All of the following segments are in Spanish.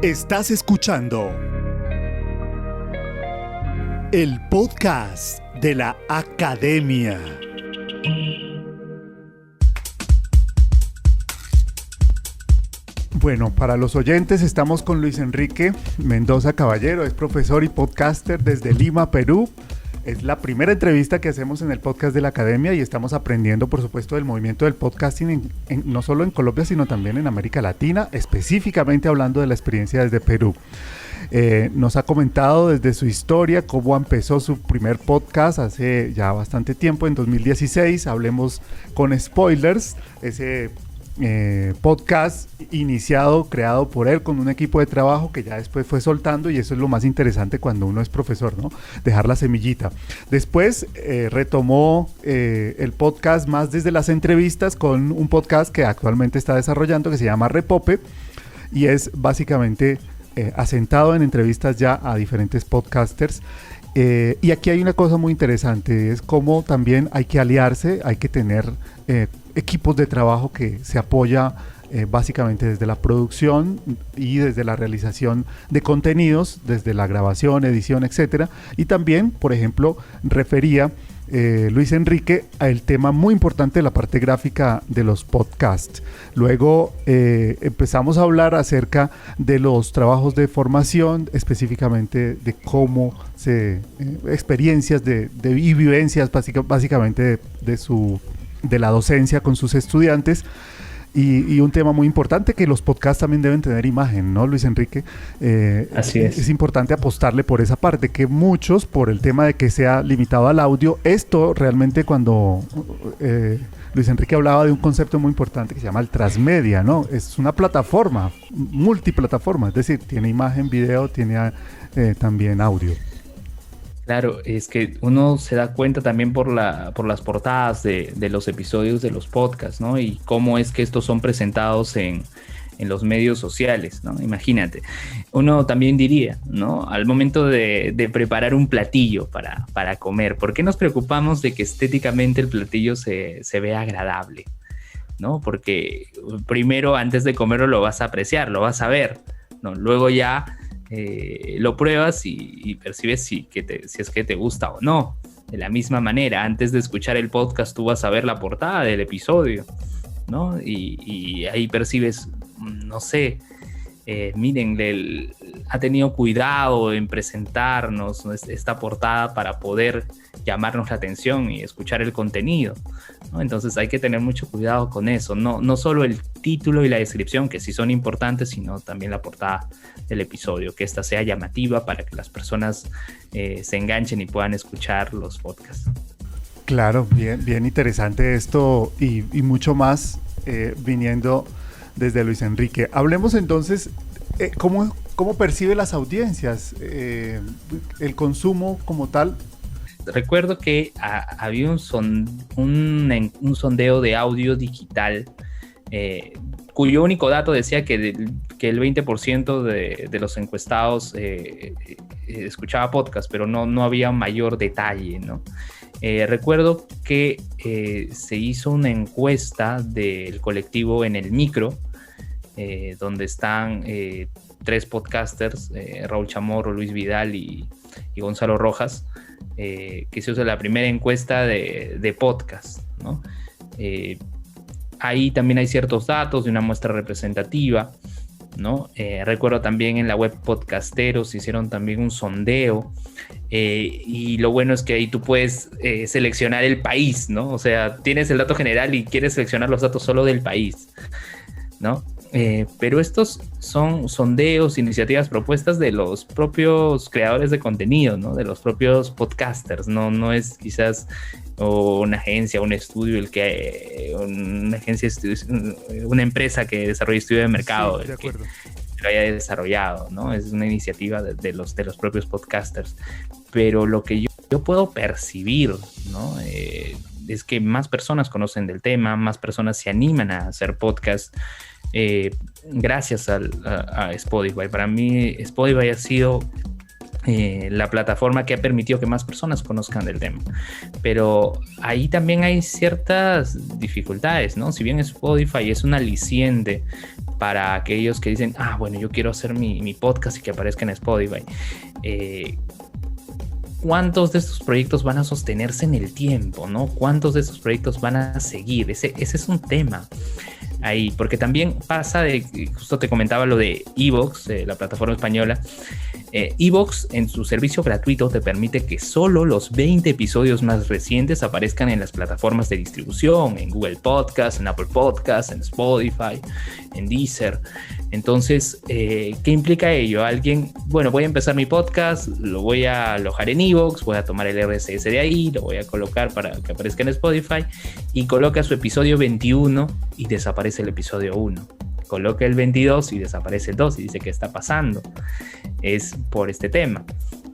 Estás escuchando el podcast de la Academia. Bueno, para los oyentes estamos con Luis Enrique Mendoza Caballero, es profesor y podcaster desde Lima, Perú. Es la primera entrevista que hacemos en el podcast de la Academia y estamos aprendiendo, por supuesto, del movimiento del podcasting no solo en Colombia, sino también en América Latina, específicamente hablando de la experiencia desde Perú. Nos ha comentado desde su historia cómo empezó su primer podcast hace ya bastante tiempo, en 2016. Hablemos con Spoilers, ese podcast iniciado, creado por él con un equipo de trabajo que ya después fue soltando, y eso es lo más interesante cuando uno es profesor, ¿no? Dejar la semillita. Después retomó el podcast más desde las entrevistas con un podcast que actualmente está desarrollando que se llama Repope, y es básicamente asentado en entrevistas ya a diferentes podcasters. Y aquí hay una cosa muy interesante, es cómo también hay que aliarse, hay que tener equipos de trabajo que se apoya básicamente desde la producción y desde la realización de contenidos, desde la grabación, edición, etcétera. Y también, por ejemplo, refería Luis Enrique al tema muy importante de la parte gráfica de los podcasts. Luego empezamos a hablar acerca de los trabajos de formación, específicamente de cómo experiencias y vivencias básicamente de la docencia con sus estudiantes. Y un tema muy importante, que los podcasts también deben tener imagen, ¿no, Luis Enrique? Así es. Es importante apostarle por esa parte, que muchos, por el tema de que sea limitado al audio, esto realmente cuando Luis Enrique hablaba de un concepto muy importante que se llama el transmedia, ¿no? Es una plataforma, multiplataforma, es decir, tiene imagen, video, tiene también audio. Claro, es que uno se da cuenta también por las portadas de los episodios de los podcasts, ¿no? Y cómo es que estos son presentados en los medios sociales, ¿no? Imagínate, uno también diría, ¿no? Al momento de preparar un platillo para comer, ¿por qué nos preocupamos de que estéticamente el platillo se vea agradable? ¿No? Porque primero, antes de comerlo, lo vas a apreciar, lo vas a ver, ¿no? Luego ya lo pruebas y percibes si es que te gusta o no. De la misma manera, antes de escuchar el podcast, tú vas a ver la portada del episodio, ¿no? Y ahí percibes, no sé, miren, ha tenido cuidado en presentarnos esta portada para poder llamarnos la atención y escuchar el contenido, ¿no? Entonces hay que tener mucho cuidado con eso, no solo el título y la descripción, que sí son importantes, sino también la portada del episodio, que esta sea llamativa para que las personas se enganchen y puedan escuchar los podcasts. Claro, bien interesante esto y mucho más viniendo desde Luis Enrique. Hablemos entonces, ¿cómo percibe las audiencias el consumo como tal? Recuerdo que había un sondeo de audio digital cuyo único dato decía que el 20% de los encuestados escuchaba podcast, pero no había mayor detalle, ¿no? Recuerdo que se hizo una encuesta del colectivo En el Micro, donde están 3 podcasters, Raúl Chamorro, Luis Vidal y Gonzalo Rojas, que se hizo la primera encuesta de podcast, ¿no? Ahí también hay ciertos datos de una muestra representativa, ¿no? Recuerdo también en la web Podcasteros hicieron también un sondeo, y lo bueno es que ahí tú puedes seleccionar el país, ¿no? O sea, tienes el dato general y quieres seleccionar los datos solo del país, ¿no? Pero estos son sondeos, iniciativas, propuestas de los propios creadores de contenido, ¿no? De los propios podcasters, no es quizás una agencia, un estudio, una empresa que desarrolla estudio de mercado, sí, que lo haya desarrollado, ¿no? Es una iniciativa de los propios podcasters. Pero lo que yo puedo percibir, ¿no? Es que más personas conocen del tema, más personas se animan a hacer podcast gracias a Spotify. Para mí Spotify ha sido la plataforma que ha permitido que más personas conozcan del tema. Pero ahí también hay ciertas dificultades, ¿no? Si bien Spotify es un aliciente para aquellos que dicen, bueno, yo quiero hacer mi podcast y que aparezca en Spotify. ¿Cuántos de estos proyectos van a sostenerse en el tiempo, ¿no? ¿Cuántos de estos proyectos van a seguir? Ese es un tema ahí, porque también pasa justo te comentaba lo de iVoox, la plataforma española. iVoox en su servicio gratuito te permite que solo los 20 episodios más recientes aparezcan en las plataformas de distribución, en Google Podcast, en Apple Podcast, en Spotify, en Deezer. Entonces, ¿qué implica ello? Voy a empezar mi podcast, lo voy a alojar en iVoox, voy a tomar el RSS de ahí, lo voy a colocar para que aparezca en Spotify, y coloca su episodio 21 y desaparece el episodio 1. Coloca el 22 y desaparece el 2 y dice, ¿qué está pasando? Es por este tema,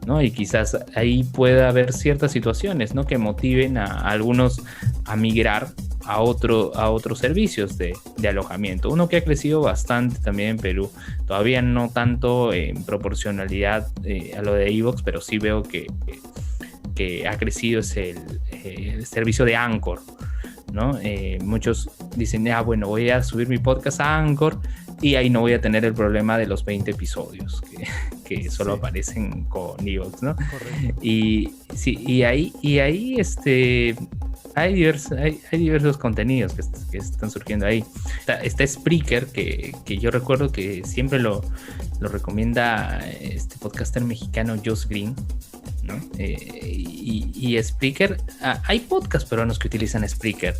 ¿no? Y quizás ahí pueda haber ciertas situaciones, ¿no?, que motiven a algunos a migrar a otros servicios de alojamiento. Uno que ha crecido bastante también en Perú, todavía no tanto en proporcionalidad a lo de iVoox, pero sí veo que ha crecido, es el servicio de Anchor, ¿no? Muchos dicen, bueno, voy a subir mi podcast a Anchor y ahí no voy a tener el problema de los 20 episodios que solo aparecen con iVoox, ¿no? Correcto. Y ahí hay diversos contenidos que están surgiendo ahí. Está Spreaker, que yo recuerdo que siempre lo recomienda este podcaster mexicano Josh Green, ¿no? Y Spreaker, hay podcasts peruanos que utilizan Spreaker.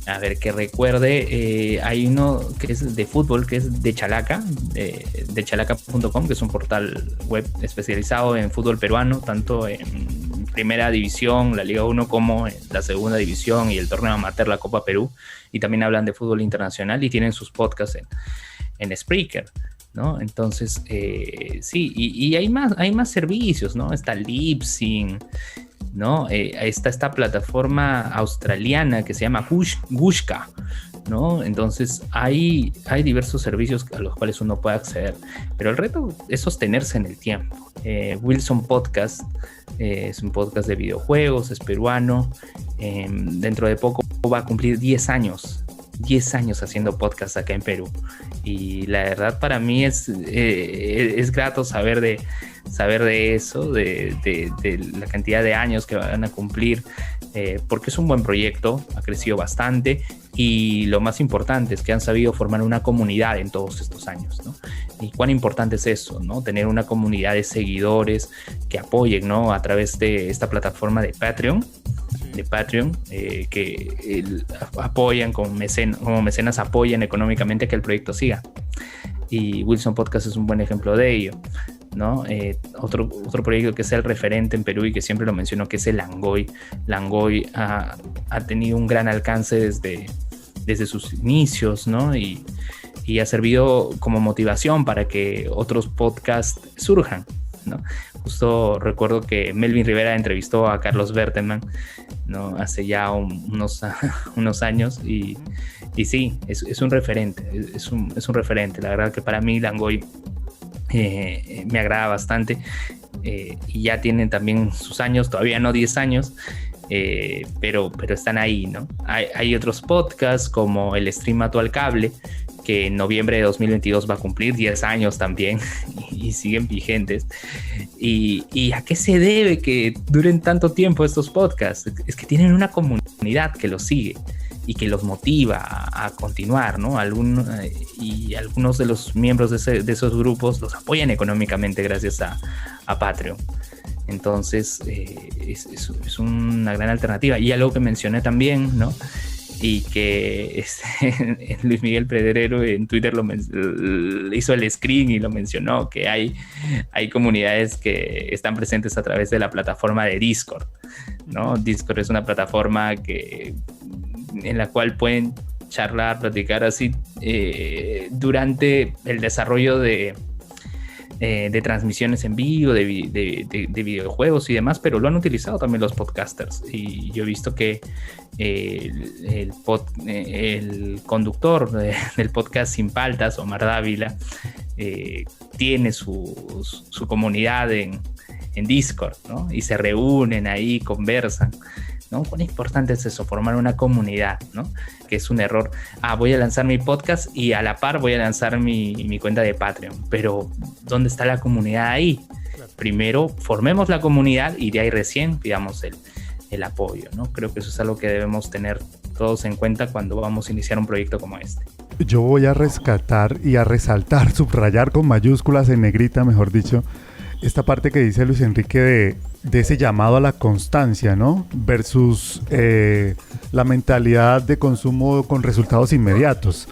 A ver, que recuerde, hay uno que es de fútbol, que es de Chalaca, de chalaca.com, que es un portal web especializado en fútbol peruano, tanto en Primera División, la Liga 1, como en la Segunda División y el torneo amateur, la Copa Perú, y también hablan de fútbol internacional y tienen sus podcasts en Spreaker, ¿no? Entonces, sí, y hay más servicios, ¿no? Está Libsyn, ¿no? Está esta plataforma australiana que se llama Gushka, ¿no? Entonces hay diversos servicios a los cuales uno puede acceder, pero el reto es sostenerse en el tiempo. Wilson Podcast es un podcast de videojuegos, es peruano, dentro de poco va a cumplir 10 años haciendo podcast acá en Perú, y la verdad para mí es grato saber de eso, de la cantidad de años que van a cumplir, porque es un buen proyecto, ha crecido bastante, y lo más importante es que han sabido formar una comunidad en todos estos años, ¿no? Y cuán importante es eso, ¿no? Tener una comunidad de seguidores que apoyen, ¿no?, a través de esta plataforma de Patreon, que apoyan como mecenas apoyan económicamente que el proyecto siga. Y Wilson Podcast es un buen ejemplo de ello, ¿no? Otro proyecto que es el referente en Perú y que siempre lo menciono, que es el Langoy. Langoy ha tenido un gran alcance desde sus inicios, ¿no? Y ha servido como motivación para que otros podcasts surjan, ¿no? Justo recuerdo que Melvin Rivera entrevistó a Carlos Berteman, ¿no?, hace ya unos años, y sí, es un referente, es un referente. La verdad que para mí Langoy me agrada bastante, y ya tienen también sus años, todavía no 10 años, pero están ahí, ¿no? Hay otros podcasts como el Stream Actual Cable, que en noviembre de 2022 va a cumplir 10 años también, y siguen vigentes. ¿Y a qué se debe que duren tanto tiempo estos podcasts? Es que tienen una comunidad que los sigue y que los motiva a continuar, ¿no? Y algunos de los miembros de esos grupos los apoyan económicamente gracias a Patreon. Entonces, es una gran alternativa. Y algo que mencioné también, ¿no?, y que Luis Miguel Pedrero en Twitter hizo el screen y lo mencionó, que hay comunidades que están presentes a través de la plataforma de Discord, ¿no? Discord es una plataforma en la cual pueden charlar, platicar así durante el desarrollo de transmisiones en vivo, de videojuegos y demás, pero lo han utilizado también los podcasters, y yo he visto que el conductor del podcast Sin Paltas, Omar Dávila, tiene su comunidad en Discord, ¿no? Y se reúnen ahí, conversan, ¿no? ¿Cuán importante es eso? Formar una comunidad, ¿no? Que es un error. Voy a lanzar mi podcast y a la par voy a lanzar mi cuenta de Patreon. Pero, ¿dónde está la comunidad ahí? Claro. Primero, formemos la comunidad y de ahí recién pidamos el apoyo, ¿no? Creo que eso es algo que debemos tener todos en cuenta cuando vamos a iniciar un proyecto como este. Yo voy a rescatar y a resaltar, subrayar con mayúsculas en negrita, mejor dicho, esta parte que dice Luis Enrique de ese llamado a la constancia, ¿no? Versus la mentalidad de consumo con resultados inmediatos.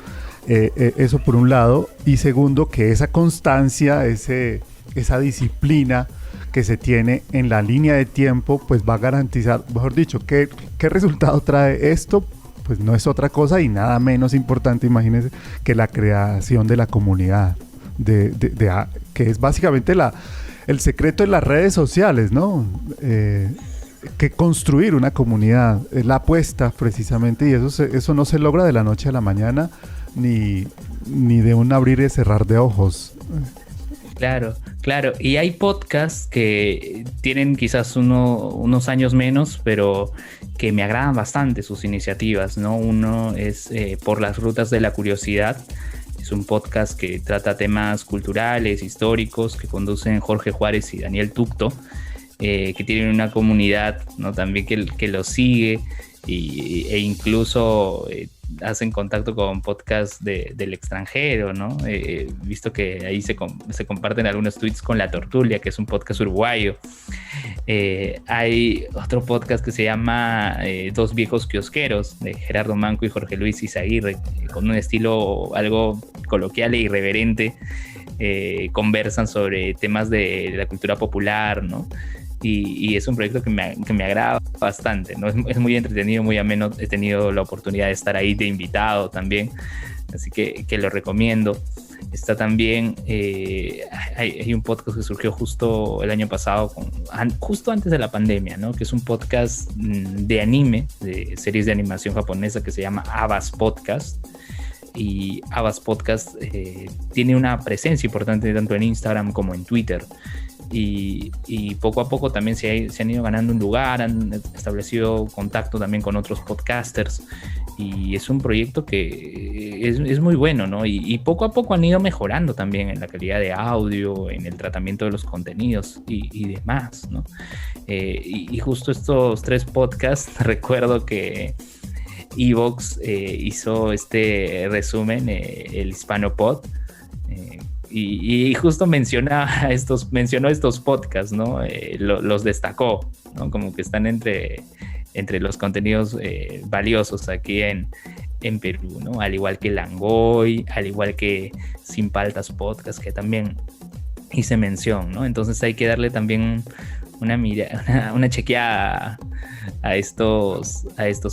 Eso por un lado. Y segundo, que esa constancia, esa disciplina que se tiene en la línea de tiempo, pues va a garantizar, mejor dicho, ¿qué resultado trae esto? Pues no es otra cosa y nada menos importante, imagínense, que la creación de la comunidad, que es básicamente el secreto de las redes sociales, ¿no? Que construir una comunidad, es la apuesta precisamente, y eso no se logra de la noche a la mañana, ni de un abrir y cerrar de ojos. Claro. Y hay podcasts que tienen quizás unos años menos, pero que me agradan bastante sus iniciativas, ¿no? Uno es Por las Rutas de la Curiosidad. Es un podcast que trata temas culturales, históricos, que conducen Jorge Juárez y Daniel Tucto, que tienen una comunidad, ¿no? También que los sigue e incluso hacen contacto con podcasts del extranjero, ¿no? Visto que ahí se comparten algunos tweets con La Tortulia, que es un podcast uruguayo. Hay otro podcast que se llama Dos Viejos Kiosqueros, de Gerardo Manco y Jorge Luis Izaguirre, con un estilo algo coloquial e irreverente. Conversan sobre temas de la cultura popular, ¿no? Y es un proyecto que me agrada bastante, ¿no? Es muy entretenido, muy ameno. He tenido la oportunidad de estar ahí de invitado también, así que lo recomiendo. Está también, hay un podcast que surgió justo el año pasado, justo antes de la pandemia, ¿no? Que es un podcast de anime, de series de animación japonesa, que se llama Abas Podcast. Y Abas Podcast tiene una presencia importante tanto en Instagram como en Twitter. Y poco a poco también se han ido ganando un lugar, han establecido contacto también con otros podcasters, y es un proyecto que es muy bueno, ¿no? Y poco a poco han ido mejorando también en la calidad de audio, en el tratamiento de los contenidos y demás, ¿no? Y justo estos 3 podcasts, recuerdo que Evox hizo este resumen, el HispanoPod, y justo mencionó estos podcasts, ¿no? Los destacó, ¿no? Como que están entre los contenidos valiosos aquí en Perú, ¿no? Al igual que Langoy, al igual que Sin Paltas Podcast, que también hice mención, ¿no? Entonces hay que darle también una chequeada a estos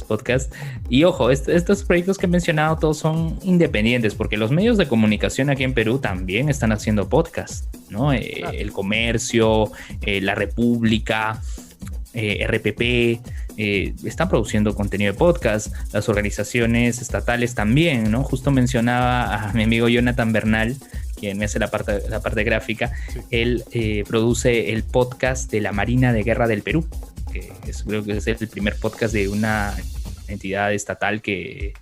podcasts. Y ojo, estos proyectos que he mencionado todos son independientes, porque los medios de comunicación aquí en Perú también están haciendo podcasts, ¿no? El Comercio, La República, RPP, están produciendo contenido de podcast. Las organizaciones estatales también, ¿no? Justo mencionaba a mi amigo Jonathan Bernal, quien me hace la parte gráfica. Sí. Él produce el podcast de la Marina de Guerra del Perú, que creo que es el primer podcast de una entidad estatal que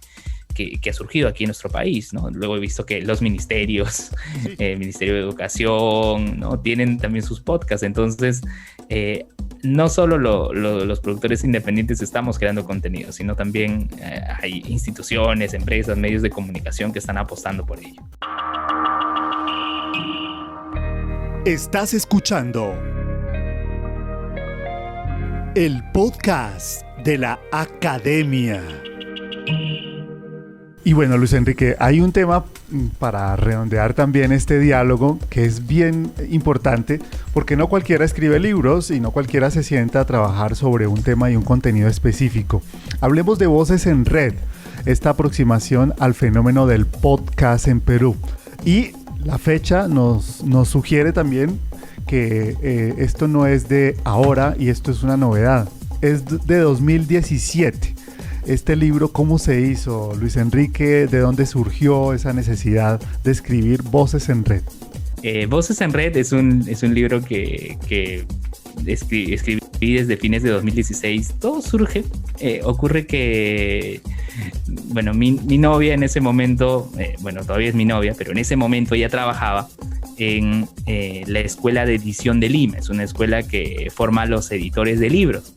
ha surgido aquí en nuestro país, ¿no? Luego he visto que los ministerios, sí. Ministerio de Educación, ¿no? Tienen también sus podcasts. Entonces, no solo los productores independientes estamos creando contenido, sino también hay instituciones, empresas, medios de comunicación que están apostando por ello. Estás escuchando el podcast de la Academia. Y bueno, Luis Enrique, hay un tema para redondear también este diálogo que es bien importante, porque no cualquiera escribe libros y no cualquiera se sienta a trabajar sobre un tema y un contenido específico. Hablemos de Voces en Red, esta aproximación al fenómeno del podcast en Perú. Y la fecha nos sugiere también que esto no es de ahora y esto es una novedad, es de 2017. Este libro, ¿cómo se hizo, Luis Enrique? ¿De dónde surgió esa necesidad de escribir Voces en Red? Voces en Red es un libro que escribí desde fines de 2016. Todo surge, ocurre que, bueno, mi novia en ese momento, bueno, todavía es mi novia, pero en ese momento ella trabajaba en la Escuela de Edición de Lima. Es una escuela que forma a los editores de libros.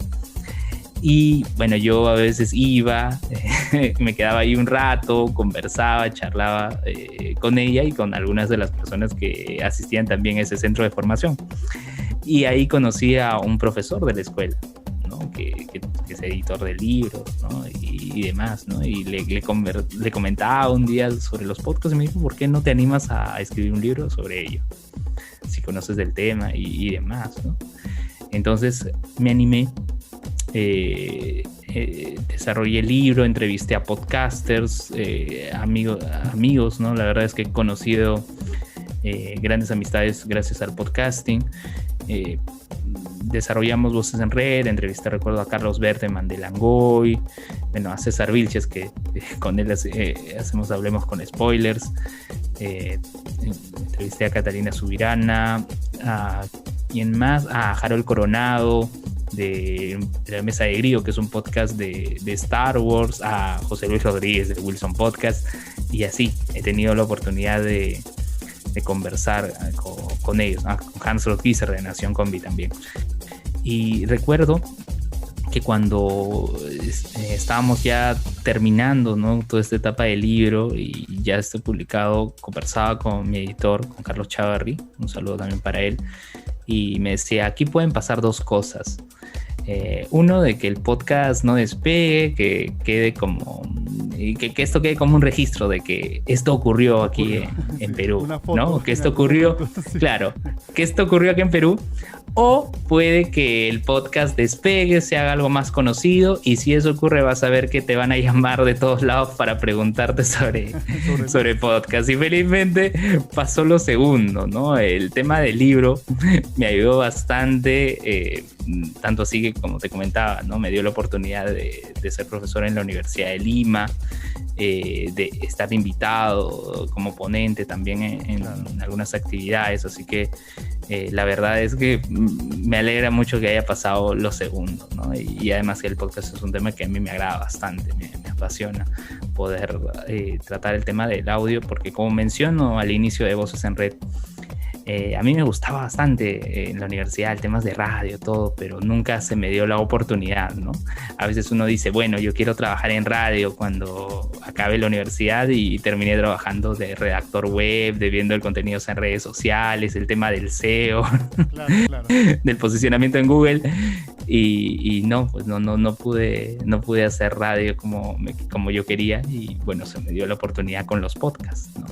Y bueno, yo a veces iba, me quedaba ahí un rato, conversaba, charlaba con ella y con algunas de las personas que asistían también a ese centro de formación. Y ahí conocí a un profesor de la escuela, ¿no? que es editor de libros, ¿no? y demás, ¿no? Y le comentaba un día sobre los podcasts y me dijo, ¿por qué no te animas a escribir un libro sobre ello? Si conoces del tema y demás, ¿no? Entonces me animé. Desarrollé el libro, entrevisté a podcasters, amigos, ¿no? La verdad es que he conocido grandes amistades gracias al podcasting. Desarrollamos Voces en Red, entrevisté, recuerdo, a Carlos Berteman de Langoy, bueno, a César Vilches, que con él hacemos Hablemos con Spoilers. Entrevisté a Catalina Subirana, a ¿quién más? A Harold Coronado de la Mesa de Grillo, que es un podcast de Star Wars, a José Luis Rodríguez de Wilson Podcast, y así he tenido la oportunidad de conversar con ellos, con Hans Rothgieser de Nación Combi también. Y recuerdo que cuando estábamos ya terminando, ¿no?, toda esta etapa del libro y ya está publicado, conversaba con mi editor, con Carlos Chavarri, un saludo también para él, y me decía, aquí pueden pasar dos cosas. Uno, de que el podcast no despegue, que quede como, que esto quede como un registro de que esto ocurrió aquí en Perú, ¿no? Que esto ocurrió, claro, que esto ocurrió aquí en Perú. O puede que el podcast despegue, se haga algo más conocido, y si eso ocurre vas a ver que te van a llamar de todos lados para preguntarte sobre podcast. Y felizmente pasó lo segundo, ¿no? El tema del libro me ayudó bastante, tanto así que, como te comentaba, ¿no?, me dio la oportunidad de ser profesor en la Universidad de Lima, de estar invitado como ponente también en algunas actividades, así que la verdad es que me alegra mucho que haya pasado lo segundo, ¿no? Y además que el podcast es un tema que a mí me agrada bastante, me apasiona poder tratar el tema del audio, porque como menciono al inicio de Voces en Red, a mí me gustaba bastante en la universidad temas de radio, todo, pero nunca se me dio la oportunidad, ¿no? A veces uno dice, bueno, yo quiero trabajar en radio cuando acabe la universidad, y terminé trabajando de redactor web, de viendo el contenido en redes sociales, el tema del SEO, claro. Del posicionamiento en Google, y no, pues no pude hacer radio como yo quería, y bueno, se me dio la oportunidad con los podcasts, ¿no?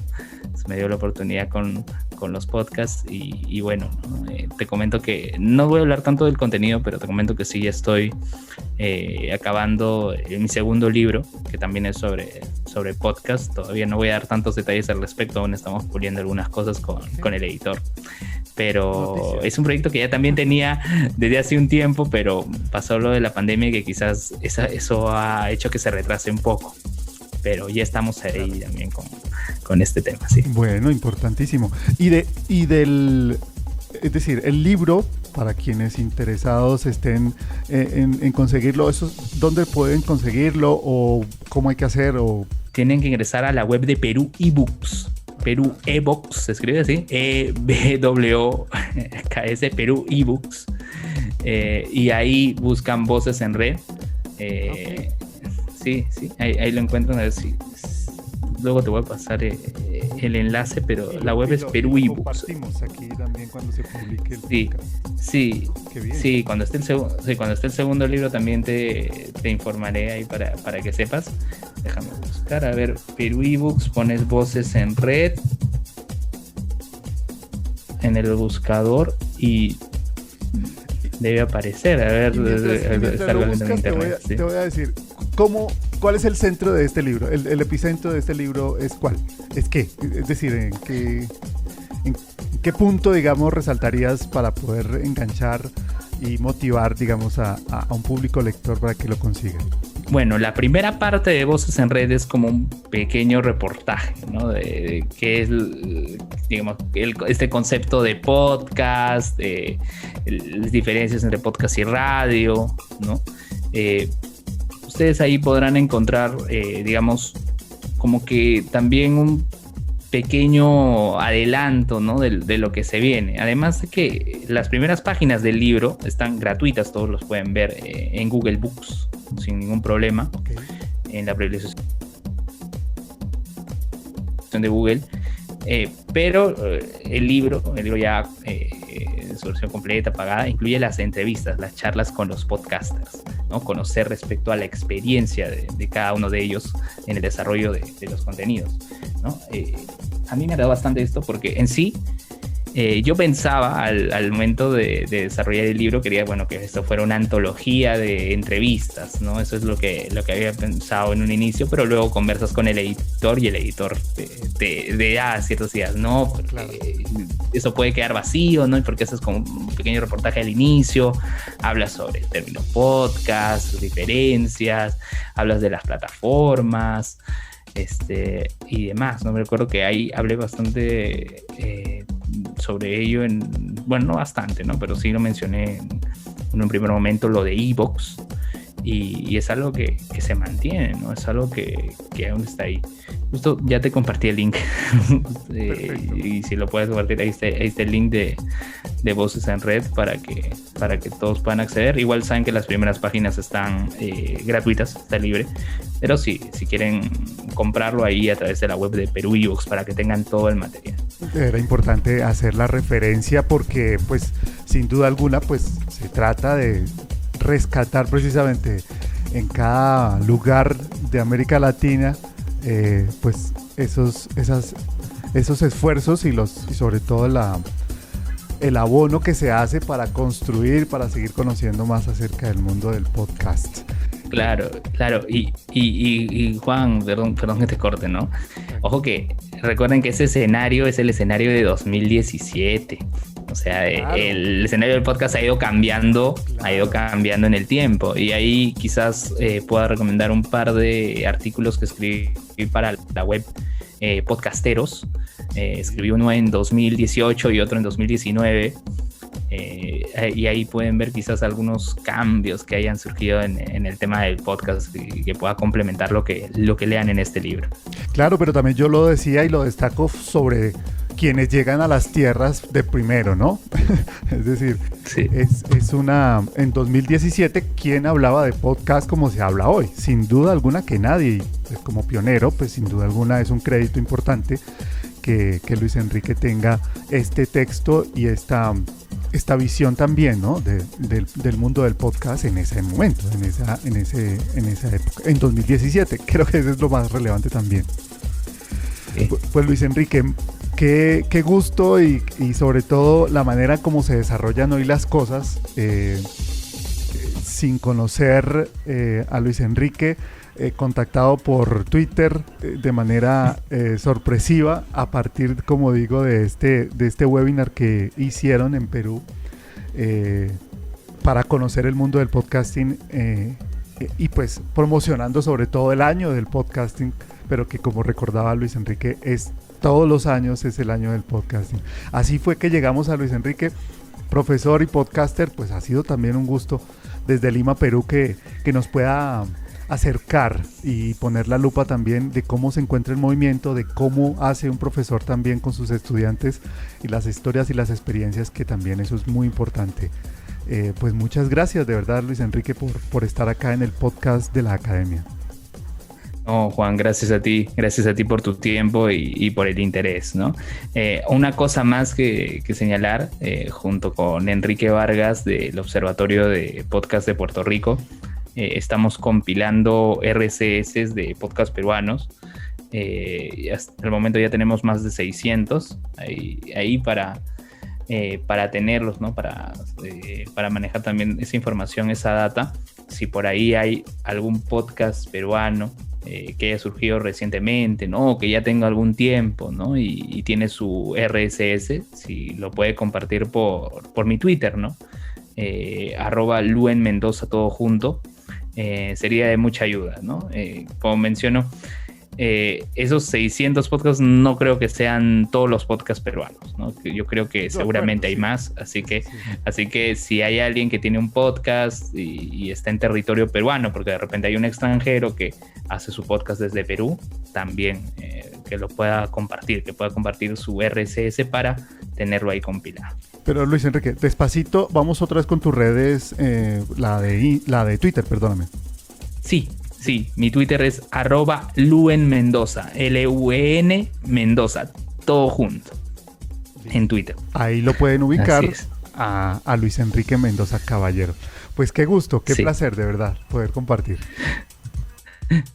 Se me dio la oportunidad con los podcasts y bueno, ¿no? Te comento que no voy a hablar tanto del contenido, pero te comento que sí, ya estoy acabando mi segundo libro, que también es sobre podcast. Todavía no voy a dar tantos detalles al respecto, aún estamos puliendo algunas cosas con el editor, pero es un proyecto que ya también tenía desde hace un tiempo, pero pasó lo de la pandemia, que quizás eso ha hecho que se retrase un poco, pero ya estamos ahí también con este tema, sí. Bueno, importantísimo. Es decir, el libro, para quienes interesados estén en conseguirlo, ¿dónde pueden conseguirlo o cómo hay que hacer? Tienen que ingresar a la web de Perú eBooks. Perú eBooks, se escribe así, EBWKS, Perú eBooks. Y ahí buscan Voces en Red. Okay. Sí, ahí lo encuentran, a ver si luego te voy a pasar el enlace, pero la web es Perú eBooks. Compartimos aquí también cuando se publique el podcast. Sí, cuando esté el segundo libro también te informaré ahí para que sepas. Déjame buscar, a ver, Perú eBooks, pones Voces en Red en el buscador y debe aparecer. A ver, mientras lo buscas, te voy a decir, ¿cuál es el centro de este libro? El epicentro de este libro es ¿cuál? ¿Es qué? Es decir, ¿en qué punto, digamos, resaltarías para poder enganchar y motivar, digamos, a un público lector para que lo consiga? Bueno, la primera parte de Voces en Red es como un pequeño reportaje, ¿no? De qué es, digamos, este concepto de podcast, las diferencias entre podcast y radio, ¿no? Ustedes ahí podrán encontrar, digamos, como que también un pequeño adelanto, ¿no? de lo que se viene. Además de que las primeras páginas del libro están gratuitas, todos los pueden ver en Google Books sin ningún problema, okay, en la privilegiación de Google, pero el libro ya en su versión completa, pagada, incluye las entrevistas, las charlas con los podcasters, ¿no? Conocer respecto a la experiencia de cada uno de ellos en el desarrollo de los contenidos, ¿no? A mí me ha dado bastante esto porque en sí yo pensaba al momento de desarrollar el libro, quería, bueno, que esto fuera una antología de entrevistas, ¿no? Eso es lo que había pensado en un inicio, pero luego conversas con el editor y el editor te da ciertas ideas, ¿no? Porque claro, eso puede quedar vacío, ¿no? Y porque eso es como un pequeño reportaje al inicio, hablas sobre el término podcast, sus diferencias, hablas de las plataformas, y demás, ¿no? Me recuerdo que ahí hablé bastante sobre ello, bueno, no bastante, ¿no? Pero sí lo mencioné en un primer momento, lo de iVoox, y es algo que se mantiene, ¿no? Es algo que aún está ahí. Justo ya te compartí el link y si lo puedes compartir, ahí está el link de Voces en Red para que todos puedan acceder. Igual saben que las primeras páginas están gratuitas, está libre, pero si quieren comprarlo ahí a través de la web de Perú iVoox para que tengan todo el material. Era importante hacer la referencia porque, pues, sin duda alguna, pues, se trata de rescatar precisamente en cada lugar de América Latina, pues, esos esfuerzos y sobre todo el abono que se hace para construir, para seguir conociendo más acerca del mundo del podcast. Claro. Y Juan, perdón que te corte, ¿no? Ojo que recuerden que ese escenario es el escenario de 2017. O sea, claro, el escenario del podcast ha ido cambiando, claro, ha ido cambiando en el tiempo. Y ahí quizás pueda recomendar un par de artículos que escribí para la web Podcasteros. Escribí uno en 2018 y otro en 2019. Y ahí pueden ver quizás algunos cambios que hayan surgido en el tema del podcast y que pueda complementar lo que lean en este libro. Claro, pero también yo lo decía y lo destaco sobre quienes llegan a las tierras de primero, ¿no? Es decir, sí, en 2017, ¿quién hablaba de podcast como se habla hoy? Sin duda alguna que nadie. Y como pionero, pues sin duda alguna es un crédito importante que Luis Enrique tenga este texto y esta visión también, ¿no? del mundo del podcast en ese momento, en esa época, en 2017. Creo que eso es lo más relevante también. Sí. Pues Luis Enrique, qué gusto y sobre todo la manera como se desarrollan hoy las cosas. Sin conocer a Luis Enrique, contactado por Twitter de manera sorpresiva a partir, como digo, de este webinar que hicieron en Perú para conocer el mundo del podcasting y pues promocionando sobre todo el año del podcasting, pero que, como recordaba Luis Enrique, todos los años es el año del podcasting. Así fue que llegamos a Luis Enrique, profesor y podcaster. Pues ha sido también un gusto desde Lima, Perú, que nos pueda acercar y poner la lupa también de cómo se encuentra el movimiento, de cómo hace un profesor también con sus estudiantes y las historias y las experiencias, que también eso es muy importante. Pues muchas gracias de verdad, Luis Enrique, por estar acá en el podcast de la Academia. No, Juan, gracias a ti por tu tiempo y por el interés, ¿no? Una cosa más que señalar, junto con Enrique Vargas del Observatorio de Podcast de Puerto Rico, estamos compilando RCS de podcast peruanos. Hasta el momento ya tenemos más de 600 ahí para tenerlos, ¿no? Para manejar también esa información, esa data. Si por ahí hay algún podcast peruano que haya surgido recientemente, ¿no? O que ya tenga algún tiempo, ¿no? Y tiene su RSS, si lo puede compartir por mi Twitter, ¿no? @luenmendoza todo junto. sería de mucha ayuda, ¿no? Como menciono, esos 600 podcasts no creo que sean todos los podcasts peruanos, ¿no? Yo creo que seguramente hay más, así que si hay alguien que tiene un podcast y está en territorio peruano, porque de repente hay un extranjero que hace su podcast desde Perú, también que lo pueda compartir, que pueda compartir su RSS para tenerlo ahí compilado. Pero Luis Enrique, despacito, vamos otra vez con tus redes, la de Twitter, perdóname. Sí, mi Twitter es @luenmendoza, Luen Mendoza, todo junto, en Twitter. Ahí lo pueden ubicar a Luis Enrique Mendoza Caballero. Pues qué gusto, qué placer de verdad poder compartir.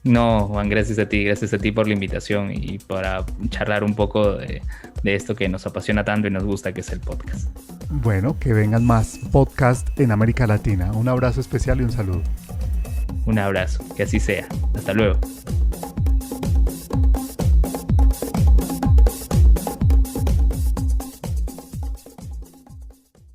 No, Juan, gracias a ti por la invitación y para charlar un poco de esto que nos apasiona tanto y nos gusta, que es el podcast. Bueno, que vengan más podcasts en América Latina. Un abrazo especial y un saludo. Un abrazo, que así sea. Hasta luego.